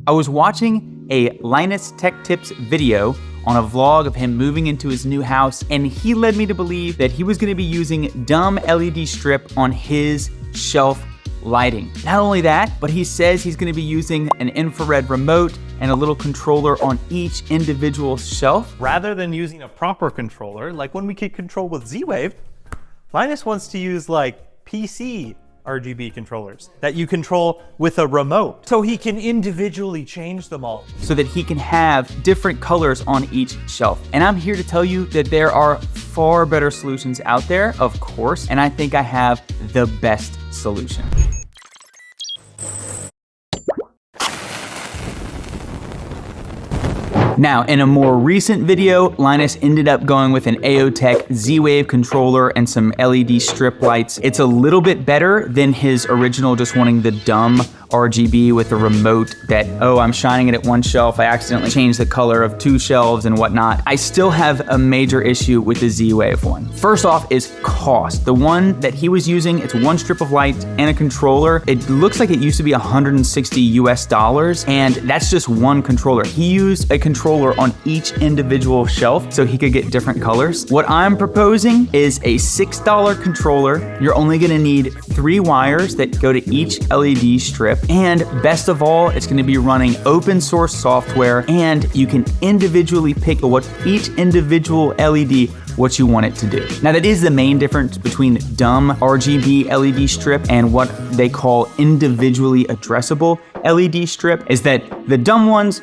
I was watching a Linus Tech Tips video on a vlog of him moving into his new house, and he led me to believe that he was going to be using dumb LED strip on his shelf lighting. Not only that, but he says he's going to be using an infrared remote and a little controller on each individual shelf. Rather than using a proper controller, like when we could control with Z-Wave, Linus wants to use like PC RGB controllers that you control with a remote, so he can individually change them all. So that he can have different colors on each shelf. And I'm here to tell you that there are far better solutions out there, of course, and I think I have the best solution. Now, in a more recent video, Linus ended up going with an AOTech Z-Wave controller and some LED strip lights. It's a little bit better than his original just wanting the dumb RGB with a remote that, oh, I'm shining it at one shelf, I accidentally changed the color of two shelves and whatnot. I still have a major issue with the Z-Wave one. First off is cost. The one that he was using, it's one strip of light and a controller. It looks like it used to be $160 US, and that's just one controller. He used a controller on each individual shelf so he could get different colors. What I'm proposing is a $6 controller. You're only gonna need 3 wires that go to each LED strip. And best of all, it's going to be running open source software, and you can individually pick what each individual LED what you want it to do. Now that is the main difference between dumb RGB LED strip and what they call individually addressable LED strip, is that the dumb ones,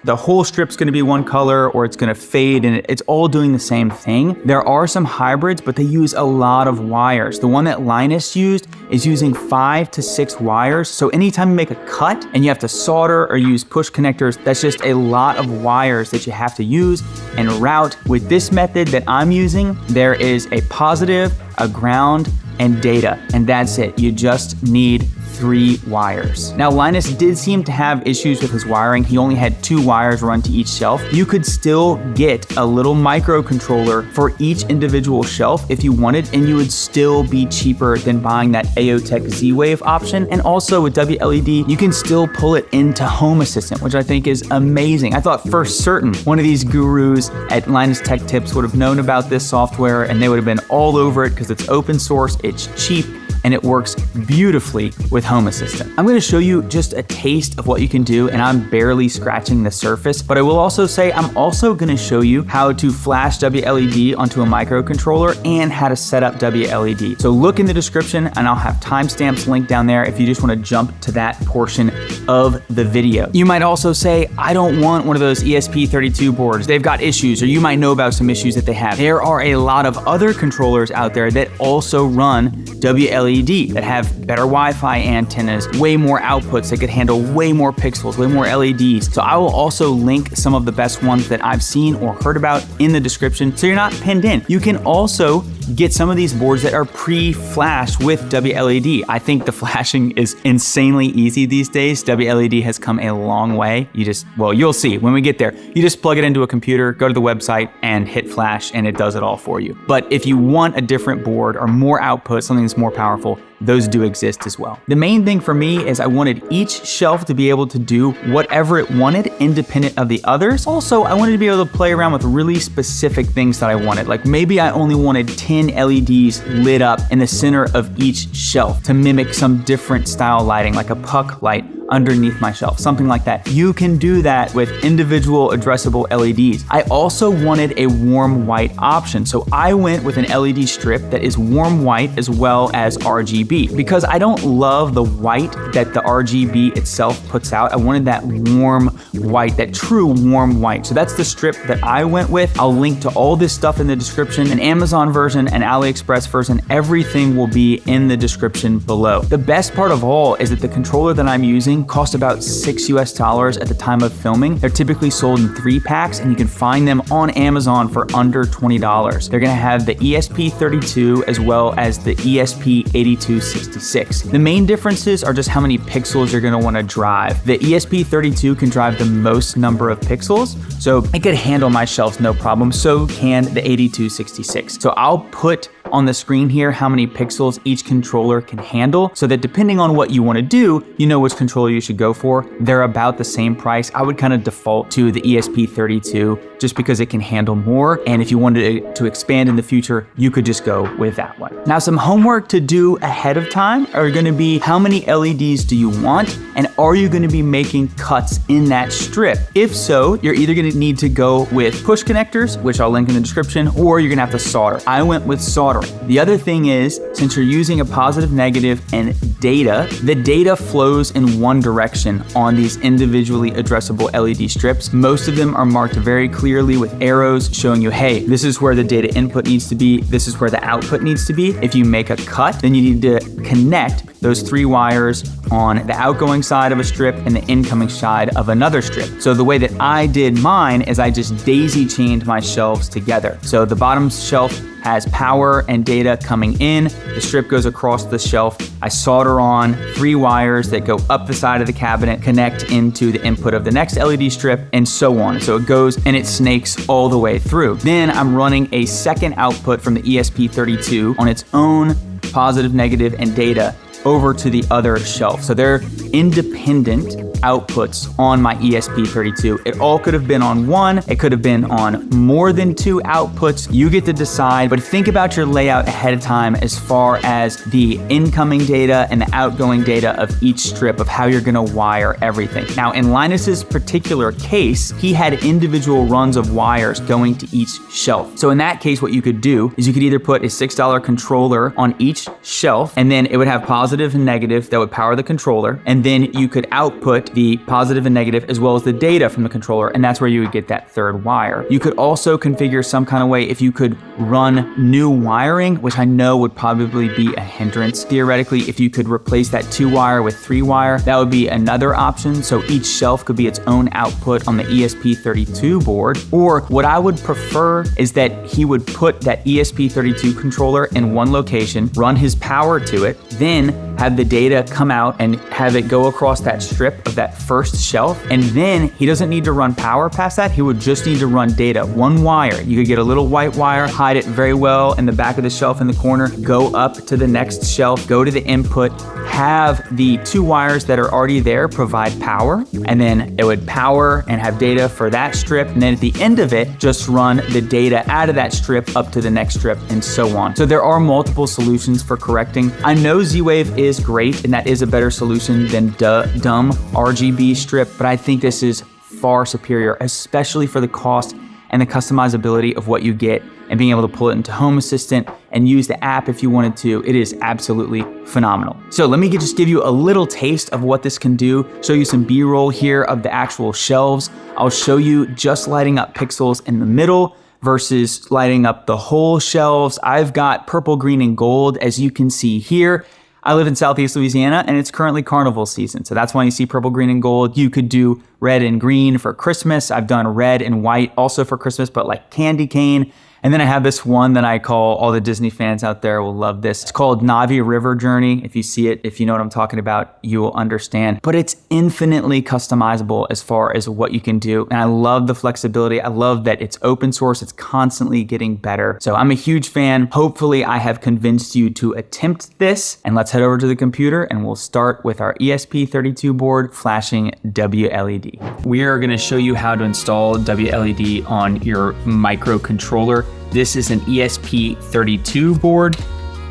the whole strip's gonna be one color or it's gonna fade, and it's all doing the same thing. There are some hybrids, but they use a lot of wires. The one that Linus used is using 5 to 6 wires. So anytime you make a cut and you have to solder or use push connectors, that's just a lot of wires that you have to use and route. With this method that I'm using, there is a positive, a ground, and data, and that's it. You just need 3 wires. Now, Linus did seem to have issues with his wiring. He only had 2 wires run to each shelf. You could still get a little microcontroller for each individual shelf if you wanted, and you would still be cheaper than buying that AOTech Z-Wave option. And also with WLED, you can still pull it into Home Assistant, which I think is amazing. I thought for certain one of these gurus at Linus Tech Tips would have known about this software and they would have been all over it because it's open source, it's cheap, and it works beautifully with Home Assistant. I'm gonna show you just a taste of what you can do, and I'm barely scratching the surface, but I will also say I'm also gonna show you how to flash WLED onto a microcontroller and how to set up WLED. So look in the description and I'll have timestamps linked down there if you just wanna jump to that portion of the video. You might also say, I don't want one of those ESP32 boards. They've got issues, or you might know about some issues that they have. There are a lot of other controllers out there that also run WLED that have better Wi-Fi antennas, way more outputs that could handle way more pixels, way more LEDs. So I will also link some of the best ones that I've seen or heard about in the description so you're not pinned in. You can also get some of these boards that are pre-flashed with WLED. I think the flashing is insanely easy these days. WLED has come a long way. You'll see when we get there. You just plug it into a computer, go to the website and hit flash, and it does it all for you. But if you want a different board or more output, something that's more powerful, those do exist as well. The main thing for me is I wanted each shelf to be able to do whatever it wanted independent of the others. Also, I wanted to be able to play around with really specific things that I wanted. Like maybe I only wanted 10 LEDs lit up in the center of each shelf to mimic some different style lighting, like a puck light underneath my shelf, something like that. You can do that with individual addressable LEDs. I also wanted a warm white option, so I went with an LED strip that is warm white as well as RGB, because I don't love the white that the RGB itself puts out. I wanted that warm white, that true warm white. So that's the strip that I went with. I'll link to all this stuff in the description, an Amazon version, an AliExpress version, everything will be in the description below. The best part of all is that the controller that I'm using cost about $6 US at the time of filming. They're typically sold in 3 packs, and you can find them on Amazon for under $20. They're gonna have the ESP32 as well as the ESP8266. The main differences are just how many pixels you're gonna wanna drive. The ESP32 can drive the most number of pixels, so it could handle my shelves no problem. So can the 8266. So I'll put on the screen here how many pixels each controller can handle, so that depending on what you want to do, you know which controller you should go for. They're about the same price. I would kind of default to the ESP32 just because it can handle more. And if you wanted to expand in the future, you could just go with that one. Now, some homework to do ahead of time are going to be how many LEDs do you want, and are you going to be making cuts in that strip? If so, you're either going to need to go with push connectors, which I'll link in the description, or you're going to have to solder. I went with soldering. The other thing is, since you're using a positive, negative, and data, the data flows in one direction on these individually addressable LED strips. Most of them are marked very clearly with arrows showing you, hey, this is where the data input needs to be, this is where the output needs to be. If you make a cut, then you need to connect those 3 wires on the outgoing side of a strip and the incoming side of another strip. So the way that I did mine is I just daisy chained my shelves together. So the bottom shelf has power and data coming in, the strip goes across the shelf, I solder on 3 wires that go up the side of the cabinet, connect into the input of the next LED strip, and so on. So it goes and it snakes all the way through. Then I'm running a second output from the ESP32 on its own positive, negative, and data over to the other shelf. So they're independent outputs on my ESP32. It all could have been on one, it could have been on more than 2 outputs. You get to decide, but think about your layout ahead of time as far as the incoming data and the outgoing data of each strip of how you're gonna wire everything. Now, in Linus's particular case, he had individual runs of wires going to each shelf. So in that case, what you could do is you could either put a $6 controller on each shelf, and then it would have positive and negative that would power the controller, and then you could output the positive and negative as well as the data from the controller, and that's where you would get that 3rd wire. You could also configure some kind of way if you could run new wiring, which I know would probably be a hindrance. Theoretically, if you could replace that 2 wire with 3 wire, that would be another option. So each shelf could be its own output on the ESP32 board. Or what I would prefer is that he would put that ESP32 controller in one location, run his power to it, then have the data come out and have it go across that strip of that first shelf. And then he doesn't need to run power past that. He would just need to run data, 1 wire. You could get a little white wire, hide it very well in the back of the shelf in the corner, go up to the next shelf, go to the input, have the 2 wires that are already there provide power, and then it would power and have data for that strip. And then at the end of it, just run the data out of that strip up to the next strip and so on. So there are multiple solutions for correcting. I know Z-Wave is great, and that is a better solution than dumb RGB strip, but I think this is far superior, especially for the cost and the customizability of what you get and being able to pull it into Home Assistant and use the app if you wanted to. It is absolutely phenomenal. So let me just give you a little taste of what this can do, show you some B-roll here of the actual shelves. I'll show you just lighting up pixels in the middle versus lighting up the whole shelves. I've got purple, green, and gold, as you can see here. I live in Southeast Louisiana and it's currently carnival season. So that's why you see purple, green, and gold. You could do red and green for Christmas. I've done red and white also for Christmas, but like candy cane. And then I have this one that I call, all the Disney fans out there will love this. It's called Navi River Journey. If you see it, if you know what I'm talking about, you will understand. But it's infinitely customizable as far as what you can do. And I love the flexibility. I love that it's open source. It's constantly getting better. So I'm a huge fan. Hopefully I have convinced you to attempt this. And let's head over to the computer and we'll start with our ESP32 board flashing WLED. We are gonna show you how to install WLED on your microcontroller. This is an ESP32 board.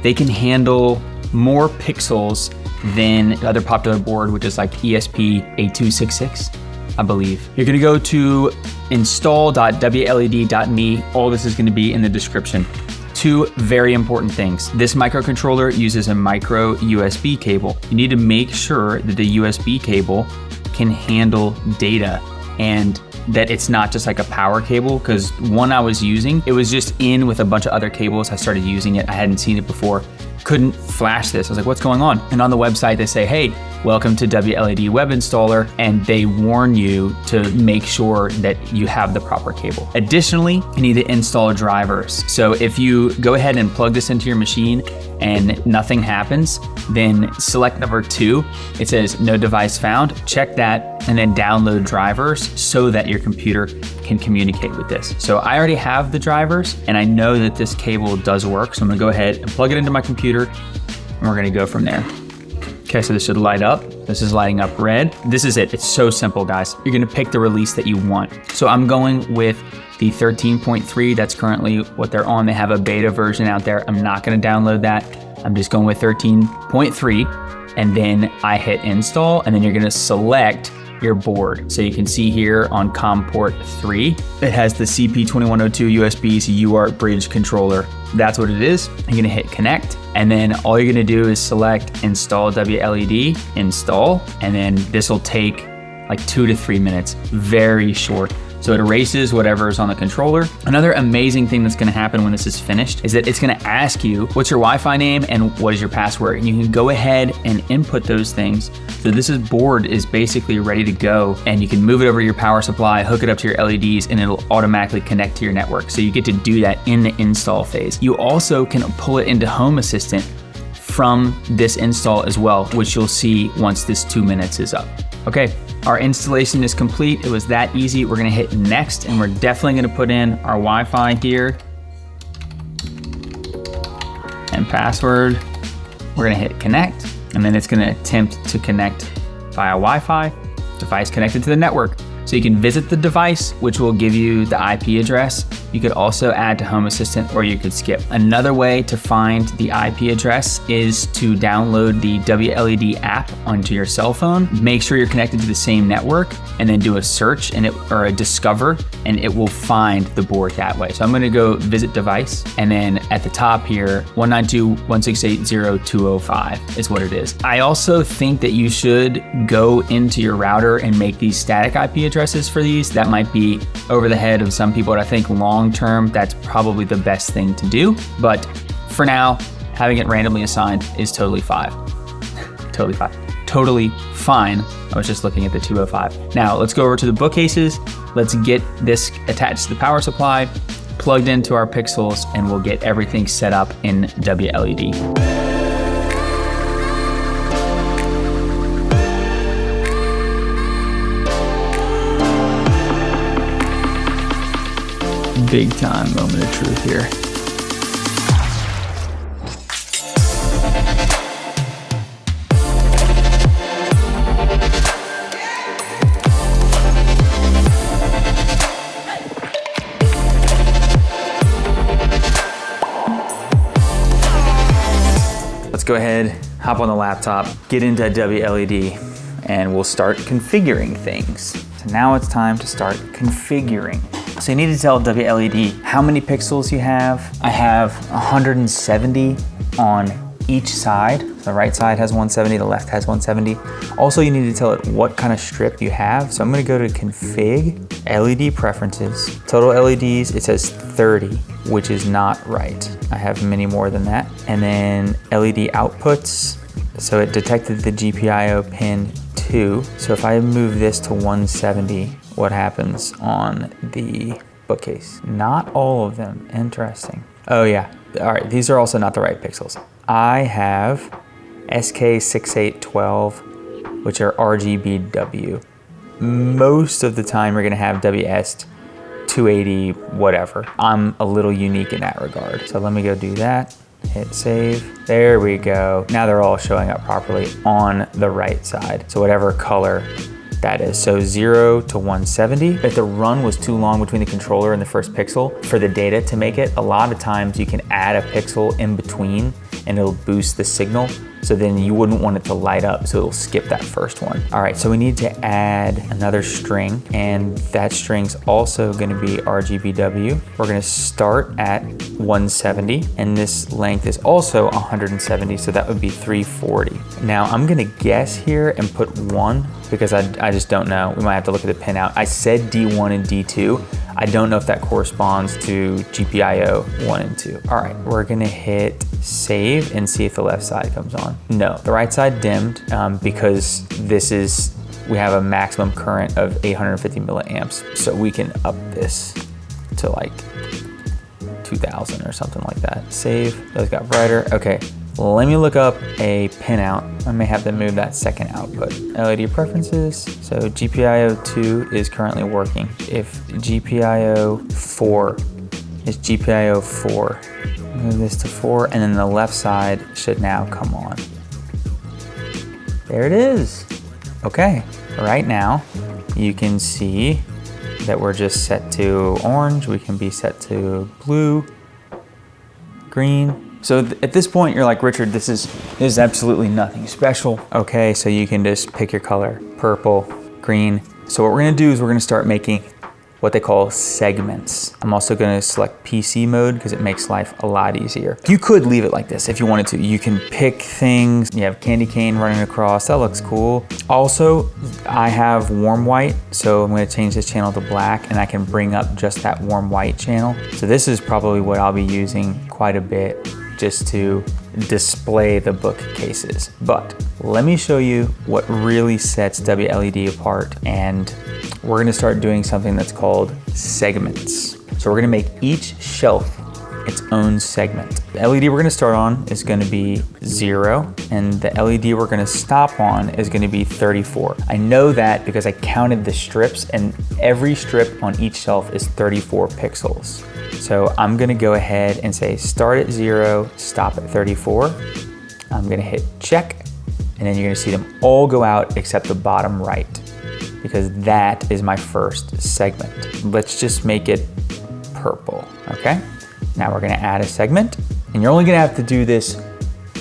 They can handle more pixels than the other popular board, which is like ESP8266, I believe. You're gonna go to install.wled.me. All this is gonna be in the description. 2 very important things. This microcontroller uses a micro USB cable. You need to make sure that the USB cable can handle data and that it's not just like a power cable, because one I was using, it was just in with a bunch of other cables. I started using it, I hadn't seen it before. Couldn't flash this. I was like, what's going on? And on the website they say, hey, welcome to WLED Web Installer, and they warn you to make sure that you have the proper cable. Additionally, you need to install drivers. So if you go ahead and plug this into your machine and nothing happens, then select number 2. It says no device found. Check that. and then download drivers so that your computer can communicate with this. So I already have the drivers and I know that this cable does work. So I'm gonna go ahead and plug it into my computer and we're gonna go from there. Okay, so this should light up. This is lighting up red. This is it, it's so simple, guys. You're gonna pick the release that you want. So I'm going with the 13.3, that's currently what they're on. They have a beta version out there. I'm not gonna download that. I'm just going with 13.3, and then I hit install, and then you're gonna select your board. So you can see here on COM port 3, it has the CP2102 USB to UART bridge controller. That's what it is. You're gonna hit connect, and then all you're gonna do is select install WLED, install, and then this will take like 2 to 3 minutes, very short. So it erases whatever is on the controller. Another amazing thing that's gonna happen when this is finished is that it's gonna ask you, what's your Wi-Fi name and what is your password? And you can go ahead and input those things. So board is basically ready to go, and you can move it over to your power supply, hook it up to your LEDs, and it'll automatically connect to your network. So you get to do that in the install phase. You also can pull it into Home Assistant from this install as well, which you'll see once this 2 minutes is up. Okay, our installation is complete. It was that easy. We're gonna hit next, and we're definitely gonna put in our Wi-Fi here and password. We're gonna hit connect, and then it's gonna attempt to connect via Wi-Fi, device connected to the network. So you can visit the device, which will give you the IP address. You could also add to Home Assistant, or you could skip. Another way to find the IP address is to download the WLED app onto your cell phone. Make sure you're connected to the same network, and then do a search or a discover, and it will find the board that way. So I'm gonna go visit device, and then at the top here, 192.168.0.205 is what it is. I also think that you should go into your router and make these static IP addresses for these. That might be over the head of some people, but I think long term, that's probably the best thing to do. But for now, having it randomly assigned is totally fine. Totally fine. I was just looking at the 205. Now let's go over to the bookcases. Let's get this attached to the power supply, plugged into our pixels, and we'll get everything set up in WLED. Big time moment of truth here. Let's go ahead, hop on the laptop, get into WLED, and we'll start configuring things. So now it's time to start configuring. So you need to tell WLED how many pixels you have. I have 170 on each side. So the right side has 170, the left has 170. Also, you need to tell it what kind of strip you have. So I'm gonna go to config, LED preferences, total LEDs, it says 30, which is not right. I have many more than that. And then LED outputs. So it detected the GPIO pin 2. So if I move this to 170, what happens on the bookcase? Not all of them, interesting. Oh yeah, all right, these are also not the right pixels. I have SK6812, which are RGBW. Most of the time you're gonna have WS280, whatever. I'm a little unique in that regard. So let me go do that, hit save. There we go. Now they're all showing up properly on the right side. So whatever color that is. So 0 to 170. If the run was too long between the controller and the first pixel for the data to make it, a lot of times you can add a pixel in between and it'll boost the signal. So then you wouldn't want it to light up, so it'll skip that first one. All right, so we need to add another string, and that string's also gonna be RGBW. We're gonna start at 170, and this length is also 170, so that would be 340. Now I'm gonna guess here and put 1, because I just don't know. We might have to look at the pinout. I said D1 and D2. I don't know if that corresponds to GPIO 1 and 2. All right, we're gonna hit save and see if the left side comes on. No, the right side dimmed because we have a maximum current of 850 milliamps. So we can up this to like 2000 or something like that. Save, those got brighter. Okay, Let me look up a pinout. I may have to move that second output. LED preferences. So GPIO 2 is currently working. If GPIO 4 is GPIO 4, move this to 4, and then the left side should now come on. There it is. Okay, right now you can see that we're just set to orange. We can be set to blue, green. So at this point you're like, Richard, this is absolutely nothing special. Okay, so you can just pick your color, purple, green. So what we're gonna do is we're gonna start making what they call segments. I'm also gonna select PC mode because it makes life a lot easier. You could leave it like this if you wanted to. You can pick things. You have candy cane running across, that looks cool. Also, I have warm white, so I'm gonna change this channel to black and I can bring up just that warm white channel. So this is probably what I'll be using quite a bit just to display the bookcases. But let me show you what really sets WLED apart, and we're gonna start doing something that's called segments. So we're gonna make each shelf its own segment. The LED we're gonna start on is gonna be 0, and the LED we're gonna stop on is gonna be 34. I know that because I counted the strips, and every strip on each shelf is 34 pixels. So I'm gonna go ahead and say start at 0, stop at 34. I'm gonna hit check, and then you're gonna see them all go out except the bottom right, because that is my first segment. Let's just make it purple, okay? Now we're gonna add a segment, and you're only gonna have to do this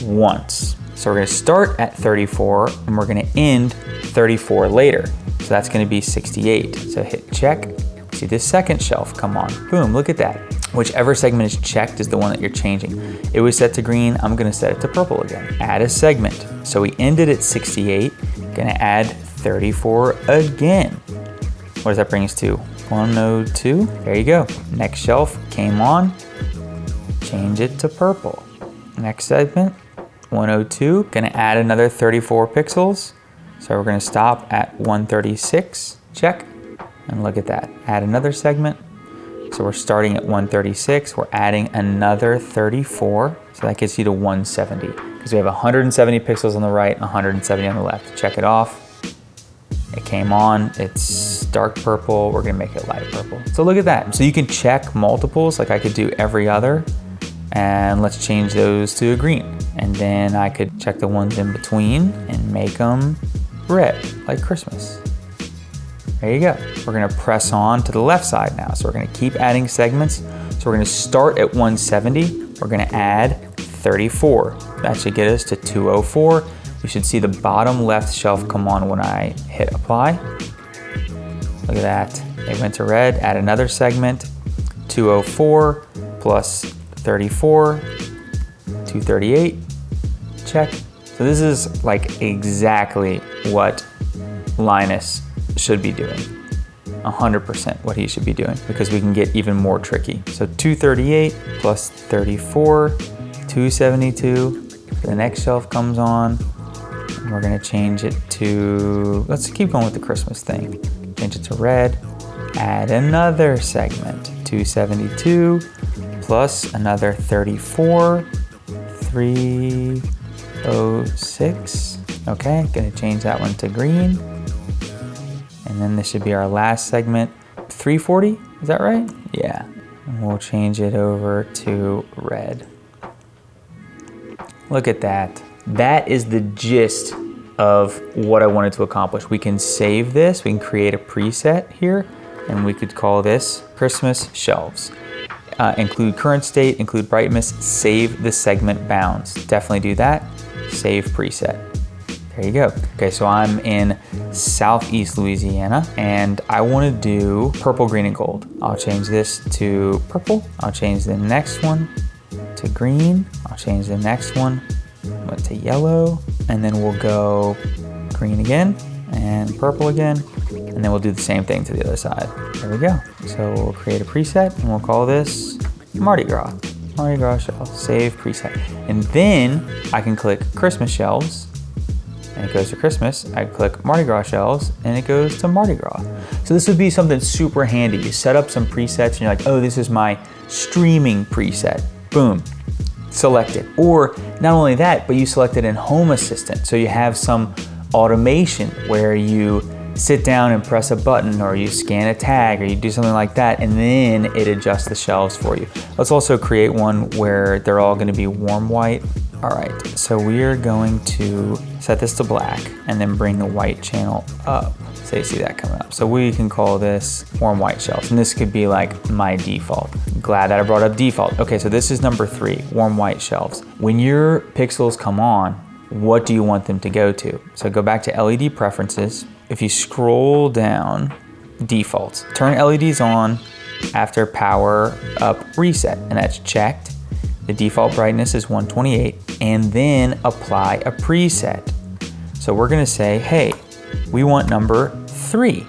once. So we're gonna start at 34, and we're gonna end 34 later. So that's gonna be 68. So hit check. See this second shelf come on. Boom, look at that. Whichever segment is checked is the one that you're changing. It was set to green, I'm gonna set it to purple again. Add a segment. So we ended at 68, gonna add 34 again. What does that bring us to? 102, there you go. Next shelf came on, change it to purple. Next segment, 102, gonna add another 34 pixels. So we're gonna stop at 136, check, and look at that. Add another segment. So we're starting at 136, we're adding another 34, so that gets you to 170. Because we have 170 pixels on the right, 170 on the left. Check it off. It came on, it's dark purple, we're gonna make it light purple. So look at that. So you can check multiples, like I could do every other, and let's change those to a green. And then I could check the ones in between and make them red, like Christmas. There you go. We're gonna press on to the left side now. So we're gonna keep adding segments. So we're gonna start at 170. We're gonna add 34. That should get us to 204. You should see the bottom left shelf come on when I hit apply. Look at that. It went to red. Add another segment. 204 plus 34, 238. Check. So this is like exactly what Linus should be doing. 100% what he should be doing, because we can get even more tricky. So 238 plus 34, 272. The next shelf comes on. And we're gonna change it to, let's keep going with the Christmas thing. Change it to red. Add another segment. 272 plus another 34, 306. Okay, gonna change that one to green. And then this should be our last segment. 340, is that right? Yeah. And we'll change it over to red. Look at that. That is the gist of what I wanted to accomplish. We can save this, we can create a preset here, and we could call this Christmas Shelves. Include current state, include brightness, save the segment bounds. Definitely do that, save preset. There you go. Okay, so I'm in Southeast Louisiana and I want to do purple, green, and gold. I'll change this to purple. I'll change the next one to green. I'll change the next one to yellow, and then we'll go green again and purple again, and then we'll do the same thing to the other side. There we go. So we'll create a preset and we'll call this Mardi Gras. Mardi Gras shelves, save preset. And then I can click Christmas shelves and it goes to Christmas. I click Mardi Gras shelves and it goes to Mardi Gras. So this would be something super handy. You set up some presets and you're like, oh, this is my streaming preset. Boom, select it. Or not only that, but you select it in Home Assistant. So you have some automation where you sit down and press a button, or you scan a tag, or you do something like that, and then it adjusts the shelves for you. Let's also create one where they're all gonna be warm white. All right, so we are going to set this to black and then bring the white channel up. So you see that coming up. So we can call this warm white shelves, and this could be like my default. Glad that I brought up default. Okay, so this is number 3, warm white shelves. When your pixels come on, what do you want them to go to? So go back to LED preferences. If you scroll down, defaults, turn LEDs on after power up reset, and that's checked. The default brightness is 128, and then apply a preset. So we're gonna say, hey, we want number 3,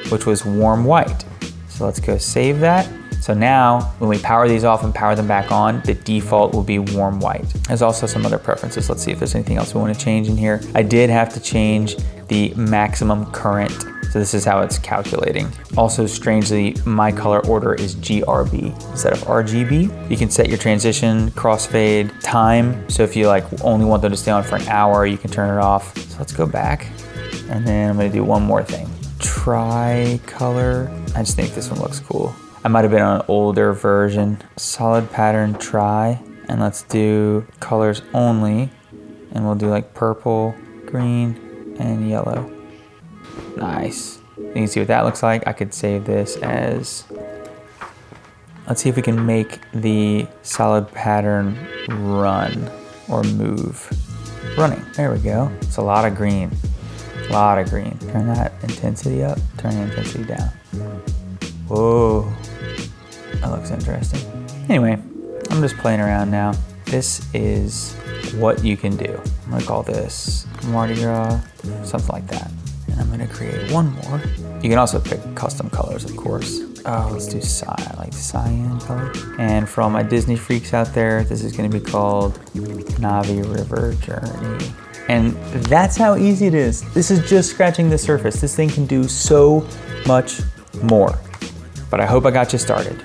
which was warm white. So let's go save that. So now when we power these off and power them back on, the default will be warm white. There's also some other preferences. Let's see if there's anything else we want to change in here. I did have to change the maximum current. So this is how it's calculating. Also, strangely, my color order is GRB instead of RGB. You can set your transition, crossfade, time. So if you like only want them to stay on for an hour, you can turn it off. So let's go back. And then I'm gonna do one more thing. Tri-color. I just think this one looks cool. I might have been on an older version. Solid pattern tri, and let's do colors only. And we'll do like purple, green, and yellow. Nice. You can see what that looks like. I could save this as, let's see if we can make the solid pattern run or move. Running, there we go. It's a lot of green, a lot of green. Turn that intensity up, turn the intensity down. Whoa, that looks interesting. Anyway, I'm just playing around now. This is what you can do. I'm gonna call this Mardi Gras, something like that. And I'm gonna create one more. You can also pick custom colors, of course. Oh, let's do cyan, like cyan color. And for all my Disney freaks out there, this is gonna be called Navi River Journey. And that's how easy it is. This is just scratching the surface. This thing can do so much more. But I hope I got you started.